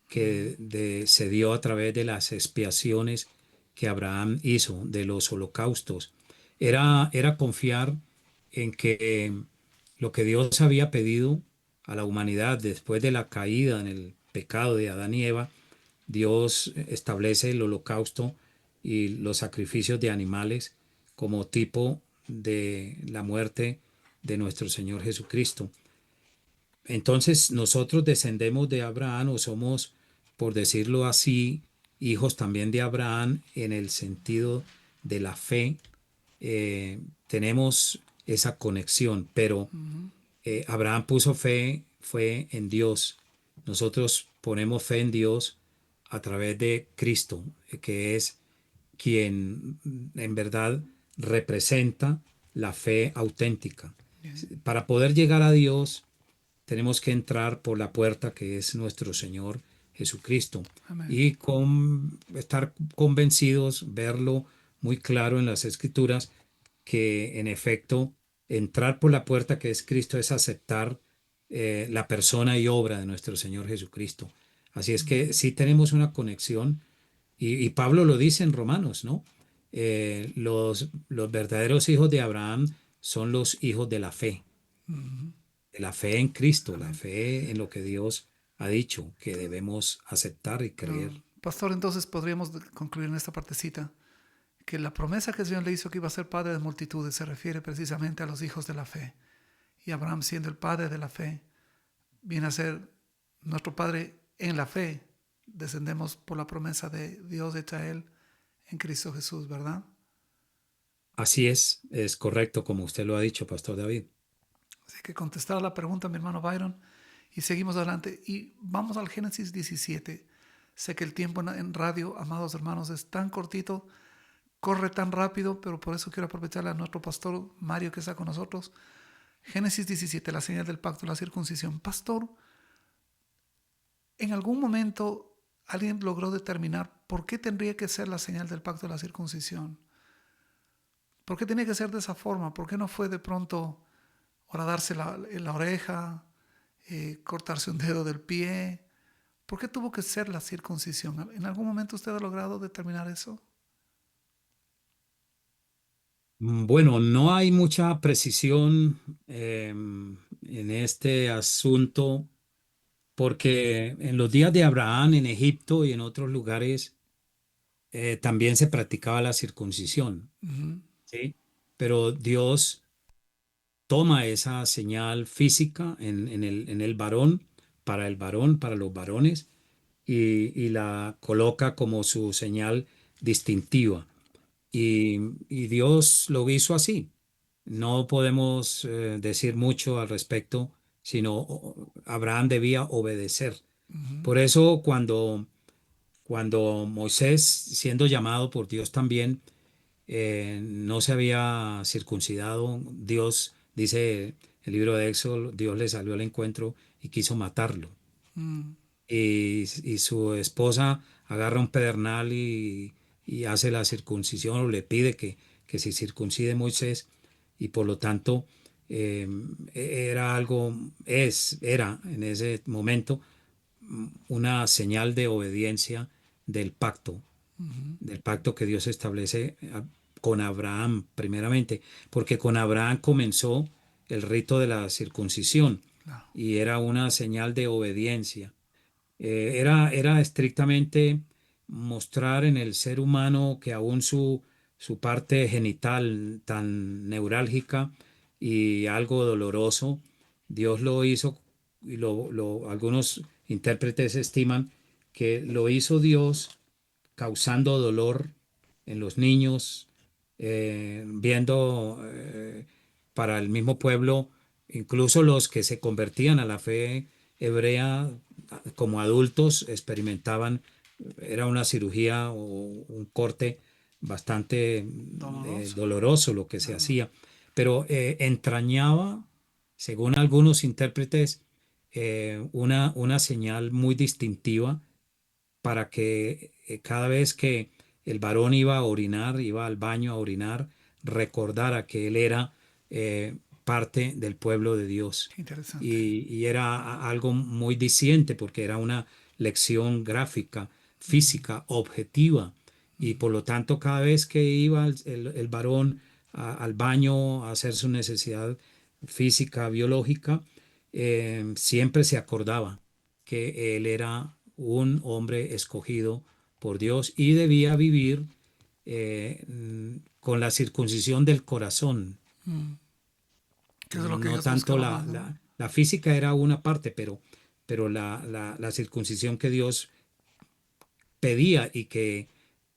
que se dio a través de las expiaciones que Abraham hizo, de los holocaustos. Era confiar en que lo que Dios había pedido a la humanidad después de la caída en el pecado de Adán y Eva, Dios establece el holocausto y los sacrificios de animales como tipo de la muerte de nuestro Señor Jesucristo. Entonces nosotros descendemos de Abraham o somos, por decirlo así, hijos también de Abraham en el sentido de la fe. Tenemos esa conexión, pero Abraham puso fe, fue en Dios. Nosotros ponemos fe en Dios a través de Cristo, que es quien en verdad representa la fe auténtica. Para poder llegar a Dios, tenemos que entrar por la puerta que es nuestro Señor Jesucristo Amén. y estar convencidos, verlo muy claro en las Escrituras, que en efecto entrar por la puerta que es Cristo es aceptar la persona y obra de nuestro Señor Jesucristo. Así es que sí tenemos una conexión y Pablo lo dice en Romanos, ¿no? Los verdaderos hijos de Abraham son los hijos de la fe. de la fe en Cristo, la Amén. fe en lo que Dios ha dicho que debemos aceptar y creer. Pastor, entonces podríamos concluir en esta partecita que la promesa que el Señor le hizo que iba a ser padre de multitudes se refiere precisamente a los hijos de la fe. Y Abraham, siendo el padre de la fe, viene a ser nuestro padre en la fe. Descendemos por la promesa de Dios de Israel en Cristo Jesús, ¿verdad? Así es correcto como usted lo ha dicho, Pastor David. Así que contestar la pregunta, mi hermano Byron, y seguimos adelante. Y vamos al Génesis 17. Sé que el tiempo en radio, amados hermanos, es tan cortito, corre tan rápido, pero por eso quiero aprovecharle a nuestro pastor Mario que está con nosotros. Génesis 17, la señal del pacto, la circuncisión. Pastor, ¿en algún momento alguien logró determinar por qué tendría que ser la señal del pacto de la circuncisión? ¿Por qué tenía que ser de esa forma? ¿Por qué no fue de pronto horadarse la oreja, cortarse un dedo del pie? ¿Por qué tuvo que ser la circuncisión? ¿En algún momento usted ha logrado determinar eso? Bueno, no hay mucha precisión en este asunto porque en los días de Abraham en Egipto y en otros lugares también se practicaba la circuncisión, Uh-huh. ¿sí? Pero Dios toma esa señal física en el varón, para los varones, y la coloca como su señal distintiva. Y Dios lo hizo así. No podemos decir mucho al respecto, sino Abraham debía obedecer. Uh-huh. Por eso cuando Moisés, siendo llamado por Dios también, no se había circuncidado, Dios, dice el libro de Éxodo, Dios le salió al encuentro y quiso matarlo. Mm. Y su esposa agarra un pedernal y hace la circuncisión o le pide que se circuncide Moisés y por lo tanto era era en ese momento una señal de obediencia del pacto, Uh-huh. del pacto que Dios establece con Abraham primeramente, porque con Abraham comenzó el rito de la circuncisión Claro. y era una señal de obediencia. Era estrictamente mostrar en el ser humano que aún su parte genital tan neurálgica y algo doloroso, Dios lo hizo y algunos intérpretes estiman que lo hizo Dios causando dolor en los niños, viendo para el mismo pueblo, incluso los que se convertían a la fe hebrea como adultos experimentaban, era una cirugía o un corte bastante Doloroso. doloroso lo que se Claro. hacía, pero entrañaba, según algunos intérpretes, una señal muy distintiva para que cada vez que el varón iba a orinar, iba al baño a orinar, recordara que él era parte del pueblo de Dios. Qué interesante. Y era algo muy diciente porque era una lección gráfica, física, objetiva. Y por lo tanto, cada vez que iba el varón al baño a hacer su necesidad física, biológica, siempre se acordaba que él era un hombre escogido por Dios y debía vivir con la circuncisión del corazón. Mm. ¿Qué es lo que No Dios tanto buscaba más, no? la física era una parte, pero la circuncisión que Dios pedía y que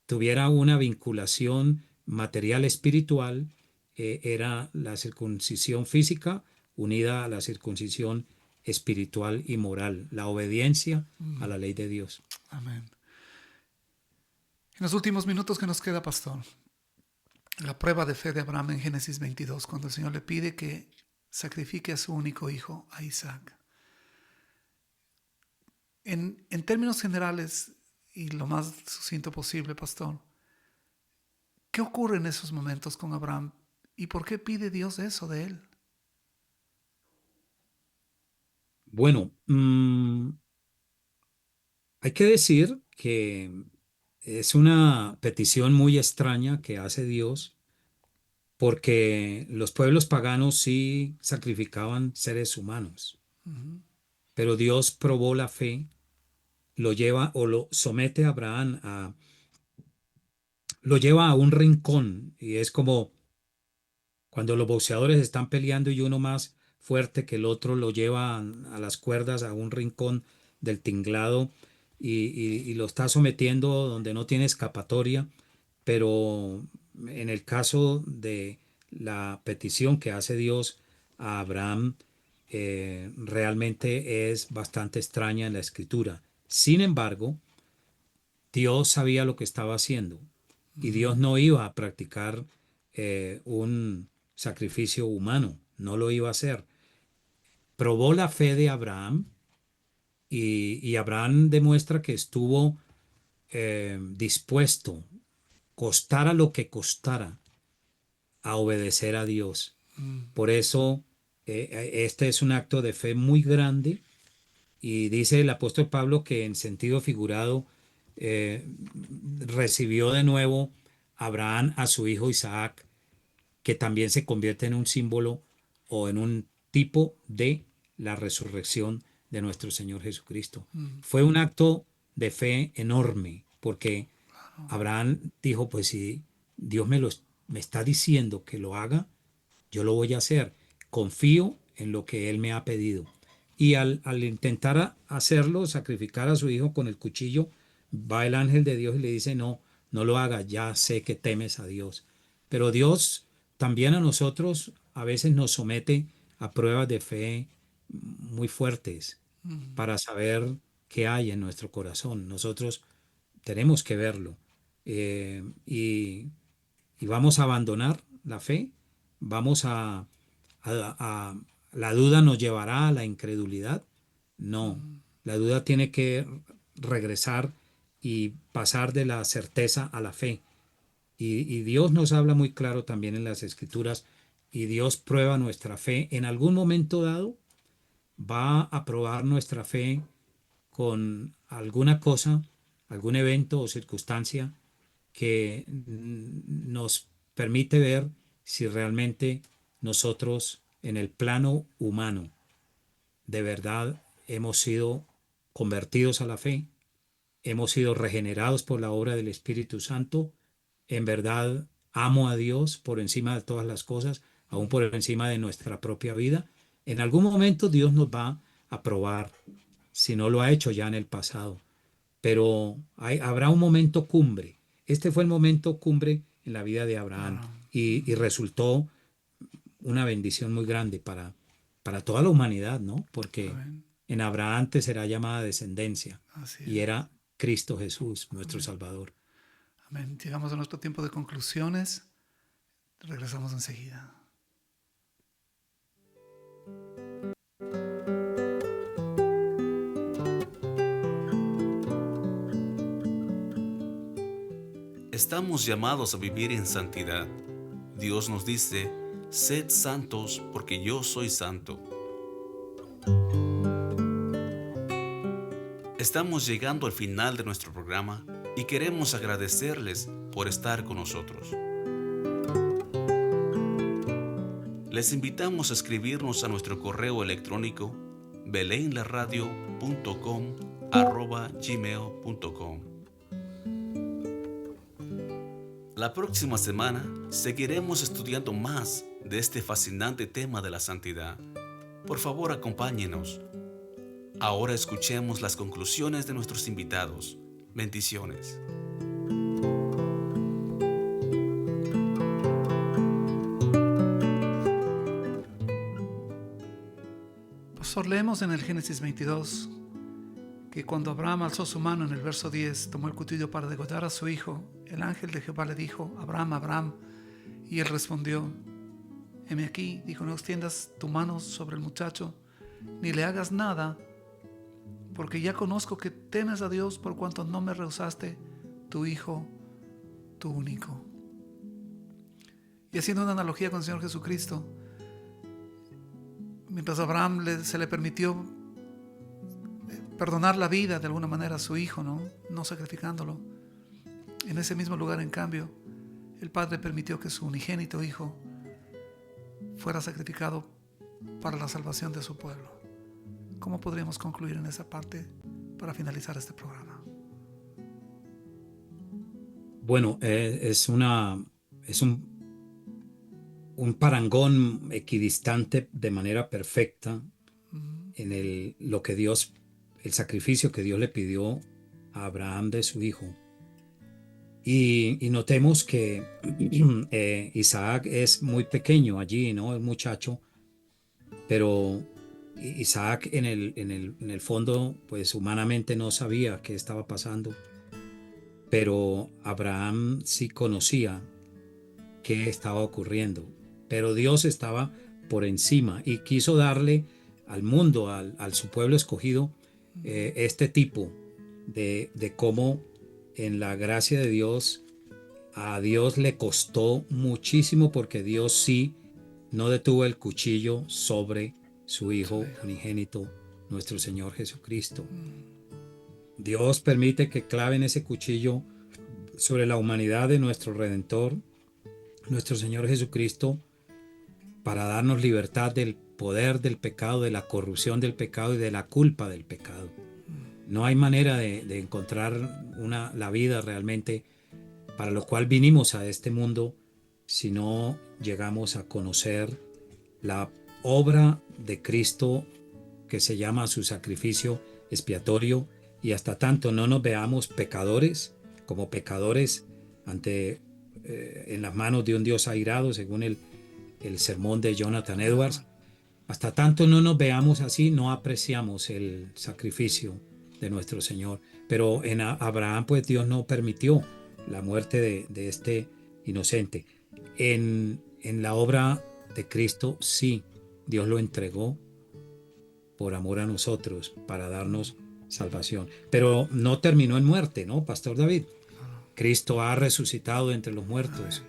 tuviera una vinculación material espiritual era la circuncisión física unida a la circuncisión espiritual y moral, la obediencia a la ley de Dios. Amén. En los últimos minutos que nos queda, pastor, la prueba de fe de Abraham en Génesis 22, cuando el Señor le pide que sacrifique a su único hijo, a Isaac. En términos generales, y lo más sucinto posible, pastor, ¿qué ocurre en esos momentos con Abraham? ¿Y por qué pide Dios eso de él? Bueno, hay que decir que es una petición muy extraña que hace Dios porque los pueblos paganos sí sacrificaban seres humanos, pero Dios probó la fe, lo lleva o lo somete a Abraham lo lleva a un rincón, y es como cuando los boxeadores están peleando y uno más fuerte que el otro lo lleva a las cuerdas a un rincón del tinglado y lo está sometiendo donde no tiene escapatoria, pero en el caso de la petición que hace Dios a Abraham, realmente es bastante extraña en la escritura. Sin embargo, Dios sabía lo que estaba haciendo y Dios no iba a practicar un sacrificio humano, no lo iba a hacer. Probó la fe de Abraham y Abraham demuestra que estuvo dispuesto, costara lo que costara, a obedecer a Dios. Por eso este es un acto de fe muy grande y dice el apóstol Pablo que en sentido figurado eh, recibió de nuevo Abraham a su hijo Isaac, que también se convierte en un símbolo o en un tipo de la resurrección de nuestro Señor Jesucristo. Fue un acto de fe enorme, porque Abraham dijo, pues si Dios me está diciendo que lo haga, yo lo voy a hacer. Confío en lo que Él me ha pedido. Y al intentar hacerlo, sacrificar a su hijo con el cuchillo, va el ángel de Dios y le dice, no, no lo hagas, ya sé que temes a Dios. Pero Dios también a nosotros a veces nos somete a pruebas de fe muy fuertes para saber qué hay en nuestro corazón. Nosotros tenemos que verlo. Y vamos a abandonar la fe, vamos la duda nos llevará a la incredulidad. No, la duda tiene que regresar y pasar de la certeza a la fe. Y Dios nos habla muy claro también en las Escrituras, y Dios prueba nuestra fe. En algún momento dado va a probar nuestra fe con alguna cosa, algún evento o circunstancia que nos permite ver si realmente nosotros en el plano humano de verdad hemos sido convertidos a la fe, hemos sido regenerados por la obra del Espíritu Santo, en verdad amo a Dios por encima de todas las cosas, aún por encima de nuestra propia vida. En algún momento Dios nos va a probar, si no lo ha hecho ya en el pasado, pero habrá un momento cumbre. Este fue el momento cumbre en la vida de Abraham y resultó una bendición muy grande para toda la humanidad, ¿no? Porque Amén. en Abraham te será llamada descendencia Así y es. era Cristo Jesús, nuestro Amén. Salvador. Amén. Llegamos a nuestro tiempo de conclusiones. Regresamos enseguida. Estamos llamados a vivir en santidad. Dios nos dice, sed santos porque yo soy santo. Estamos llegando al final de nuestro programa y queremos agradecerles por estar con nosotros. Les invitamos a escribirnos a nuestro correo electrónico belenlaradio.com@gmail.com. La próxima semana seguiremos estudiando más de este fascinante tema de la santidad. Por favor, acompáñenos. Ahora escuchemos las conclusiones de nuestros invitados. Bendiciones. Pastor, leemos en el Génesis 22 que cuando Abraham alzó su mano en el verso 10, tomó el cuchillo para degollar a su hijo, el ángel de Jehová le dijo, Abraham, Abraham, y él respondió, heme aquí. Dijo, no extiendas tu mano sobre el muchacho, ni le hagas nada, porque ya conozco que temes a Dios por cuanto no me rehusaste tu hijo, tu único. Y haciendo una analogía con el Señor Jesucristo, mientras a Abraham se le permitió perdonar la vida de alguna manera a su hijo, no sacrificándolo, en ese mismo lugar, en cambio, el Padre permitió que su unigénito hijo fuera sacrificado para la salvación de su pueblo. ¿Cómo podríamos concluir en esa parte para finalizar este programa? Bueno, es un parangón equidistante de manera perfecta en el sacrificio que Dios le pidió a Abraham de su hijo. Y notemos que Isaac es muy pequeño allí, ¿no? Es muchacho, pero Isaac en el fondo, pues humanamente no sabía qué estaba pasando, pero Abraham sí conocía qué estaba ocurriendo. Pero Dios estaba por encima y quiso darle al mundo, al su pueblo escogido, este tipo de cómo en la gracia de Dios, a Dios le costó muchísimo, porque Dios sí no detuvo el cuchillo sobre su Hijo unigénito, nuestro Señor Jesucristo. Dios permite que claven ese cuchillo sobre la humanidad de nuestro Redentor, nuestro Señor Jesucristo, para darnos libertad del poder del pecado, de la corrupción del pecado y de la culpa del pecado. No hay manera de encontrar la vida realmente para lo cual vinimos a este mundo si no llegamos a conocer la obra de Cristo, que se llama su sacrificio expiatorio, y hasta tanto no nos veamos pecadores, como pecadores en las manos de un Dios airado, según el sermón de Jonathan Edwards. Hasta tanto no nos veamos así, no apreciamos el sacrificio de nuestro Señor. Pero en Abraham, pues Dios no permitió la muerte de este inocente. En la obra de Cristo, sí, Dios lo entregó por amor a nosotros, para darnos salvación. Pero no terminó en muerte, ¿no, Pastor David? Cristo ha resucitado entre los muertos.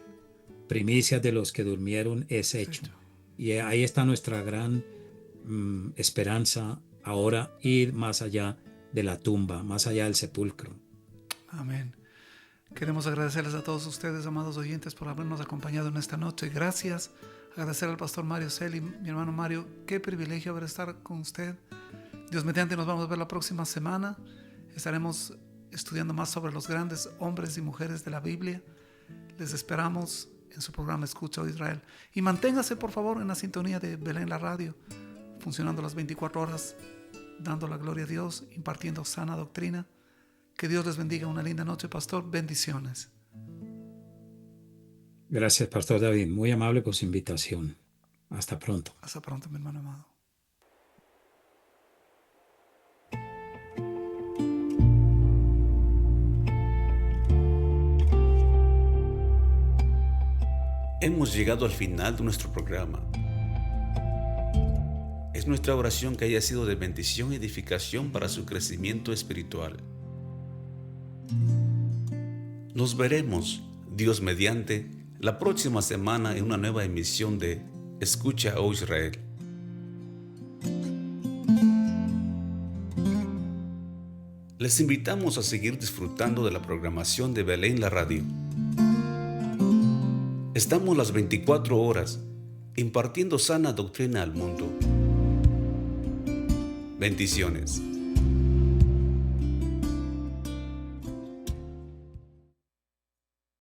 Primicias de los que durmieron es hecho. Y ahí está nuestra gran esperanza ahora, ir más allá de la tumba, más allá del sepulcro. Amén. Queremos agradecerles a todos ustedes, amados oyentes, por habernos acompañado en esta noche. Gracias. Agradecer al pastor Mario Celi, mi hermano Mario. Qué privilegio haber estar con usted. Dios mediante, nos vamos a ver la próxima semana. Estaremos estudiando más sobre los grandes hombres y mujeres de la Biblia. Les esperamos en su programa Escucha, oh Israel. Y manténgase, por favor, en la sintonía de Belén la Radio, funcionando las 24 horas, dando la gloria a Dios, impartiendo sana doctrina. Que Dios les bendiga. Una linda noche, pastor. Bendiciones. Gracias, Pastor David. Muy amable por su invitación. Hasta pronto. Hasta pronto, mi hermano amado. Hemos llegado al final de nuestro programa. Es nuestra oración que haya sido de bendición y edificación para su crecimiento espiritual. Nos veremos, Dios mediante, la próxima semana en una nueva emisión de Escucha, oh Israel. Les invitamos a seguir disfrutando de la programación de Belén la Radio. Estamos las 24 horas impartiendo sana doctrina al mundo. Bendiciones.